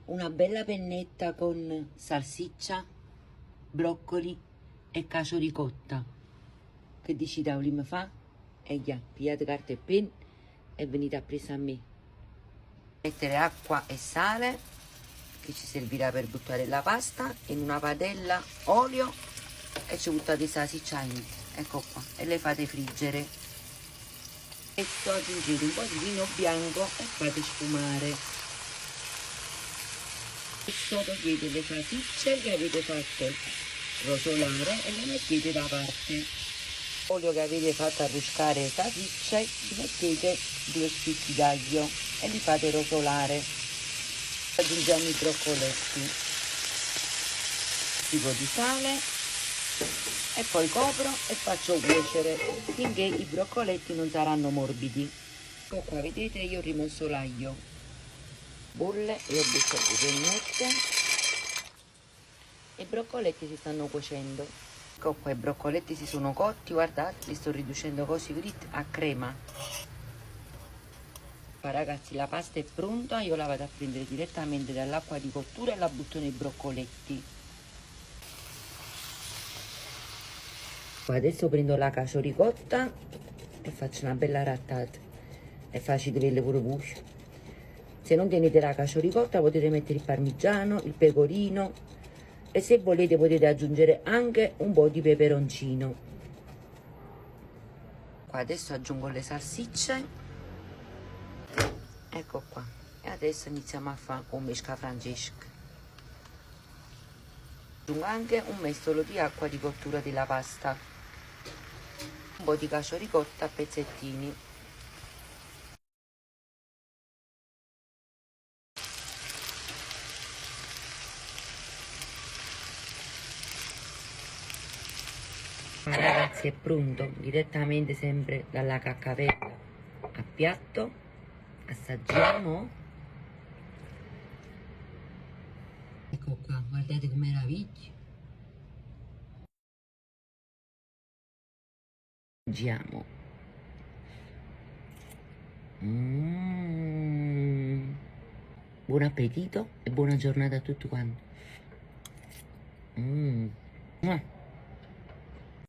una bella pennetta con salsiccia, broccoli e cacio ricotta. Che dici da mi fa? E già, pigliate carta e penna e venite a presa a me. Mettere acqua e sale che ci servirà per buttare la pasta in una padella, olio e ci buttate salsiccia in, ecco qua, e le fate friggere. E aggiungete un po' di vino bianco e fate sfumare. Adesso togliete le salsicce che avete fatto rosolare e le mettete da parte. Olio che avete fatto arroscare le salsicce, ci mettete 2 spicchi d'aglio e li fate rosolare. Aggiungiamo i broccoletti, un po' di sale e poi copro e faccio cuocere finché i broccoletti non saranno morbidi. Ecco qua, vedete, io ho rimosso l'aglio, bolle e ho buttato le pennette e i broccoletti si stanno cuocendo. Ecco qua, i broccoletti si sono cotti, guardate, li sto riducendo così a crema. Ragazzi, la pasta è pronta, io la vado a prendere direttamente dall'acqua di cottura e la butto nei broccoletti. Adesso prendo la cacio ricotta e faccio una bella rattata. È facile vederle pure voi. Se non tenete la cacio ricotta potete mettere il parmigiano, il pecorino e se volete potete aggiungere anche un po' di peperoncino. Qua adesso aggiungo le salsicce. Ecco qua, e adesso iniziamo a fare un mesca Francesca. Aggiungo anche un mestolo di acqua di cottura della pasta, un po' di cacio ricotta a pezzettini. Ma ragazzi, è pronto direttamente sempre dalla caccavetta a piatto. Assaggiamo. Ecco qua, guardate che meraviglia. Assaggiamo. Buon appetito e buona giornata a tutti quanti.